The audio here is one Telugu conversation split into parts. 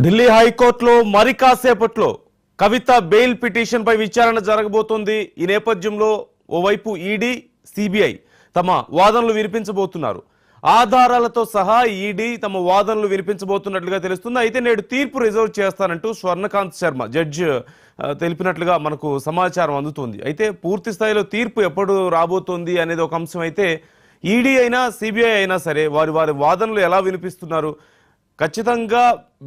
ఢిల్లీ హైకోర్టులో మరి కాసేపట్లో కవిత బెయిల్ పిటిషన్ పై విచారణ జరగబోతోంది. ఈ నేపథ్యంలో ఓవైపు ఈడీ, సిబిఐ తమ వాదనలు వినిపించబోతున్నారు. ఆధారాలతో సహా ఈడీ తమ వాదనలు వినిపించబోతున్నట్లుగా తెలుస్తుంది. అయితే నేడు తీర్పు రిజర్వ్ చేస్తానంటూ స్వర్ణకాంత్ శర్మ జడ్జి తెలిపినట్లుగా మనకు సమాచారం అందుతుంది. అయితే పూర్తి స్థాయిలో తీర్పు ఎప్పుడు రాబోతోంది అనేది ఒక అంశం. అయితే ఈడీ అయినా సిబిఐ అయినా సరే వారి వాదనలు ఎలా వినిపిస్తున్నారు, ఖచ్చితంగా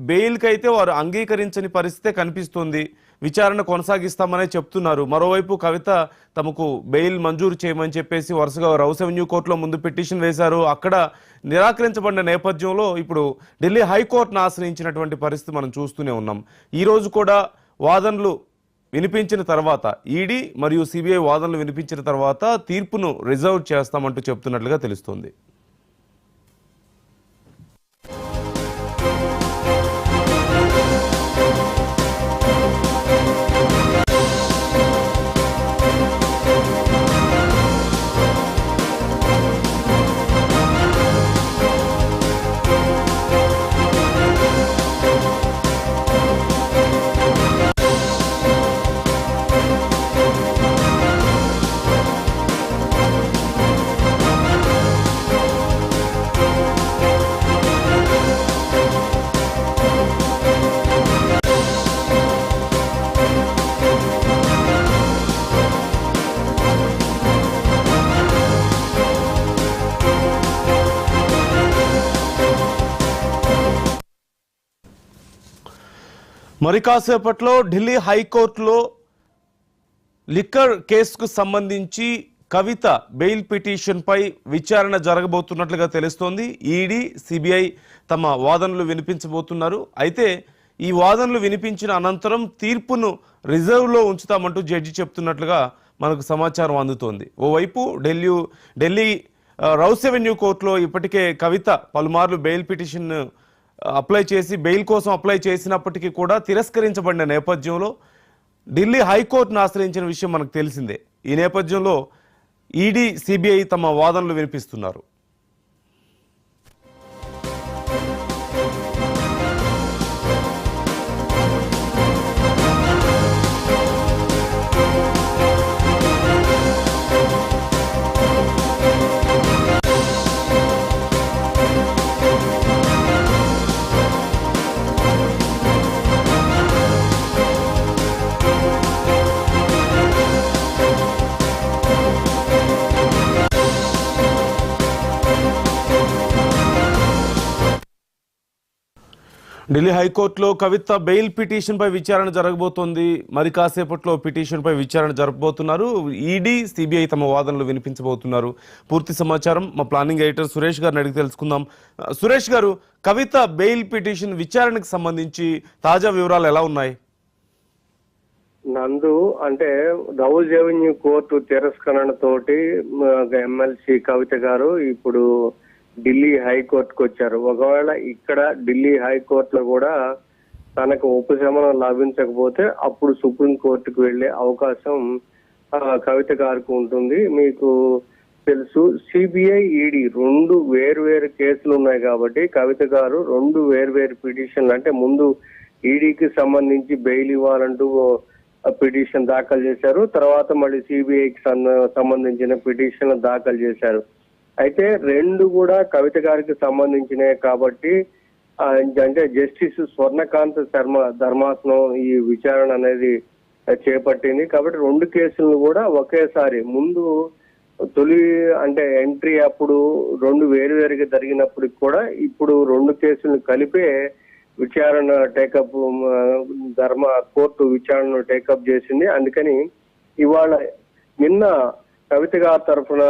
బెయిల్కి అయితే వారు అంగీకరించని పరిస్థితే కనిపిస్తుంది. విచారణ కొనసాగిస్తామనే చెప్తున్నారు. మరోవైపు కవిత తమకు బెయిల్ మంజూరు చేయమని చెప్పేసి వరుసగా రౌస్ అవెన్యూ కోర్టులో ముందు పిటిషన్ వేశారు. అక్కడ నిరాకరించబడిన నేపథ్యంలో ఇప్పుడు ఢిల్లీ హైకోర్టును ఆశ్రయించినటువంటి పరిస్థితి మనం చూస్తూనే ఉన్నాం. ఈరోజు కూడా వాదనలు వినిపించిన తర్వాత, ఈడీ మరియు సిబిఐ వాదనలు వినిపించిన తర్వాత తీర్పును రిజర్వ్ చేస్తామంటూ చెప్తున్నట్లుగా తెలుస్తోంది. మరి కాసేపట్లో ఢిల్లీ హైకోర్టులో లిక్కర్ కేసుకు సంబంధించి కవిత బెయిల్ పిటిషన్పై విచారణ జరగబోతున్నట్లుగా తెలుస్తోంది. ఈడీ, సిబిఐ తమ వాదనలు వినిపించబోతున్నారు. అయితే ఈ వాదనలు వినిపించిన అనంతరం తీర్పును రిజర్వ్లో ఉంచుతామంటూ జడ్జి చెప్తున్నట్లుగా మనకు సమాచారం అందుతోంది. ఓవైపు ఢిల్లీ రౌస్ అవెన్యూ కోర్టులో ఇప్పటికే కవిత పలుమార్లు బెయిల్ పిటిషన్ బెయిల్ కోసం అప్లై చేసినప్పటికీ కూడా తిరస్కరించబడిన నేపథ్యంలో ఢిల్లీ హైకోర్టును ఆశ్రయించిన విషయం మనకు తెలిసిందే. ఈ నేపథ్యంలో ఈడీ, సిబిఐ తమ వాదనలు వినిపిస్తున్నారు. ఢిల్లీ హైకోర్టులో కవిత బెయిల్ పిటిషన్ పై విచారణ జరగబోతోంది. మరి కాసేపట్లో పిటిషన్ పై విచారణ జరగబోతున్నారు. ఈడీ, సిబిఐ తమ వాదనలు వినిపించబోతున్నారు. పూర్తి సమాచారం మా ప్లానింగ్ ఎడిటర్ సురేష్ గారిని అడిగి తెలుసుకుందాం. సురేష్ గారు, కవిత బెయిల్ పిటిషన్ విచారణకు సంబంధించి తాజా వివరాలు ఎలా ఉన్నాయి? నందు అంటే రౌస్ అవెన్యూ కోర్టు తిరస్కరణతోటి ఎమ్మెల్సీ కవిత గారు ఇప్పుడు ఢిల్లీ హైకోర్టుకు వచ్చారు. ఒకవేళ ఇక్కడ ఢిల్లీ హైకోర్టులో కూడా తనకు ఉపశమనం లభించకపోతే అప్పుడు సుప్రీం కోర్టుకు వెళ్లే అవకాశం కవిత గారికి ఉంటుంది. మీకు తెలుసు, సిబిఐ, ఈడీ రెండు వేరు కేసులు ఉన్నాయి కాబట్టి కవిత గారు రెండు వేరు పిటిషన్లు, అంటే ముందు ఈడీకి సంబంధించి బెయిల్ ఇవ్వాలంటూ పిటిషన్ దాఖలు చేశారు. తర్వాత మళ్ళీ సిబిఐకి సంబంధించిన పిటిషన్ దాఖలు చేశారు. అయితే రెండు కూడా కవిత గారికి సంబంధించినవి కాబట్టి అంటే జస్టిస్ స్వర్ణకాంత్ శర్మ ధర్మాసనం ఈ విచారణ అనేది చేపట్టింది. కాబట్టి రెండు కేసులను కూడా ఒకేసారి ముందు తొలి అంటే ఎంట్రీ అప్పుడు రెండు వేరుగా జరిగినప్పటికి కూడా ఇప్పుడు రెండు కేసులను కలిపే విచారణ టేకప్ కోర్టు విచారణను టేకప్ చేసింది. అందుకని ఇవాళ నిన్న కవిత గారి తరఫున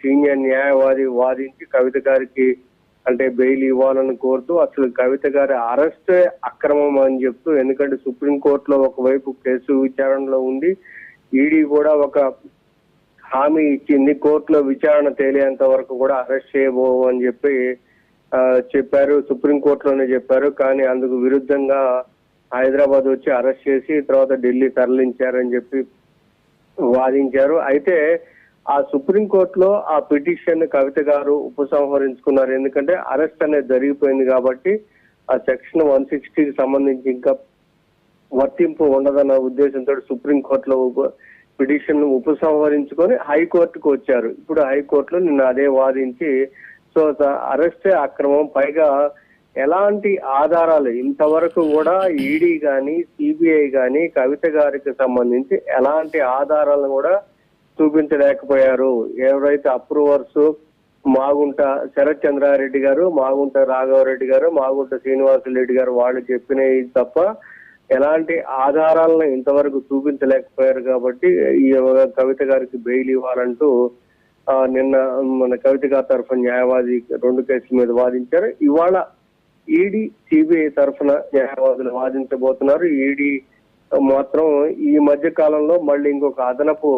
సీనియర్ న్యాయవాది వాదించి కవిత గారికి అంటే బెయిల్ ఇవ్వాలని కోరుతూ, అసలు కవిత గారి అరెస్ట్ అక్రమం అని చెప్తూ, ఎందుకంటే సుప్రీంకోర్టులో ఒకవైపు కేసు విచారణలో ఉంది, ఈడీ కూడా ఒక హామీ ఇచ్చింది, కోర్టులో విచారణ తేలేంత వరకు కూడా అరెస్ట్ చేయబోవు అని చెప్పారు, సుప్రీంకోర్టులోనే చెప్పారు. కానీ అందుకు విరుద్ధంగా హైదరాబాద్ వచ్చి అరెస్ట్ చేసి తర్వాత ఢిల్లీ తరలించారని చెప్పి వాదించారు. అయితే ఆ సుప్రీంకోర్టులో ఆ పిటిషన్ కవిత గారు ఉపసంహరించుకున్నారు. ఎందుకంటే అరెస్ట్ అనేది జరిగిపోయింది కాబట్టి ఆ సెక్షన్ 160కి సంబంధించి ఇంకా వర్తింపు ఉండదన్న ఉద్దేశంతో సుప్రీంకోర్టులో పిటిషన్ ఉపసంహరించుకొని హైకోర్టుకు వచ్చారు. ఇప్పుడు హైకోర్టులో నిన్న అదే వాదించి సో అరెస్టే అక్రమం, పైగా ఎలాంటి ఆధారాలు ఇంతవరకు కూడా ఈడీ గాని సిబిఐ గాని కవిత గారికి సంబంధించి ఎలాంటి ఆధారాలను కూడా చూపించలేకపోయారు. ఎవరైతే అప్రూవర్స్ మాగుంట శరత్ చంద్రారెడ్డి గారు, మాగుంట రాఘవరెడ్డి గారు, మాగుంట శ్రీనివాసరెడ్డి గారు వాళ్ళు చెప్పినవి తప్ప ఎలాంటి ఆధారాలను ఇంతవరకు చూపించలేకపోయారు. కాబట్టి ఈ కవిత గారికి బెయిల్ ఇవ్వాలంటూ నిన్న మన కవిత గారి తరఫున న్యాయవాది 2 కేసుల మీద వాదించారు. ఇవాళ ఈడీ సిబిఐ తరఫున న్యాయవాదులు వాదించబోతున్నారు. ఈడీ మాత్రం ఈ మధ్య కాలంలో మళ్ళీ ఇంకొక అదనపు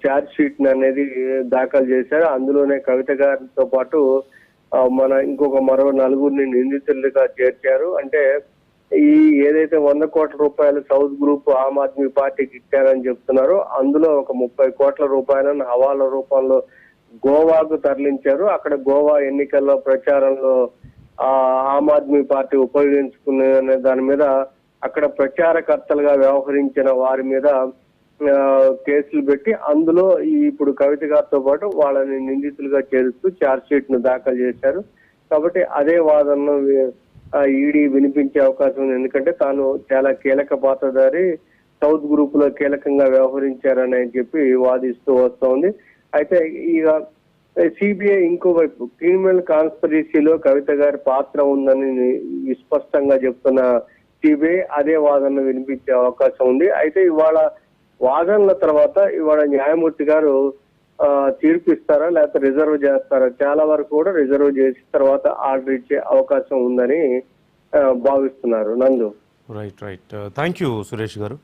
ఛార్జ్ షీట్ అనేది దాఖలు చేశారు. అందులోనే కవిత గారితో పాటు మరో 4 నిందితులుగా చేర్చారు. అంటే ఈ ఏదైతే 100 కోట్ల రూపాయలు సౌత్ గ్రూప్ ఆమ్ ఆద్మీ పార్టీకి ఇచ్చారని చెప్తున్నారో అందులో ఒక 30 కోట్ల రూపాయలను హవాలా రూపంలో గోవాకు తరలించారు. అక్కడ గోవా ఎన్నికల్లో ప్రచారంలో ఆమ్ ఆద్మీ పార్టీ ఉపయోగించుకునే దాని మీద అక్కడ ప్రచారకర్తలుగా వ్యవహరించిన వారి మీద కేసులు పెట్టి అందులో ఇప్పుడు కవిత గారితో పాటు వాళ్ళని నిందితులుగా చేరుస్తూ ఛార్జ్ షీట్ ను దాఖలు చేశారు. కాబట్టి అదే వాదనను ఈడీ వినిపించే అవకాశం ఉంది. ఎందుకంటే తాను చాలా కీలక పాత్రధారి, సౌత్ గ్రూప్ లో కీలకంగా వ్యవహరించారని చెప్పి వాదిస్తూ వస్తోంది. అయితే ఇక సిబిఐ ఇంకోవైపు క్రిమినల్ కాన్స్పిరసీలో కవిత గారి పాత్ర ఉందని విస్పష్టంగా చెప్తున్న సిబిఐ అదే వాదనను వినిపించే అవకాశం ఉంది. అయితే ఇవాళ వాదనల తర్వాత ఇవాళ న్యాయమూర్తి గారు తీర్పు ఇస్తారా లేకపోతే రిజర్వ్ చేస్తారా? చాలా వరకు కూడా రిజర్వ్ చేసిన తర్వాత ఆర్డర్ ఇచ్చే అవకాశం ఉందని భావిస్తున్నారు. నందు. రైట్. థ్యాంక్ యూ సురేష్ గారు.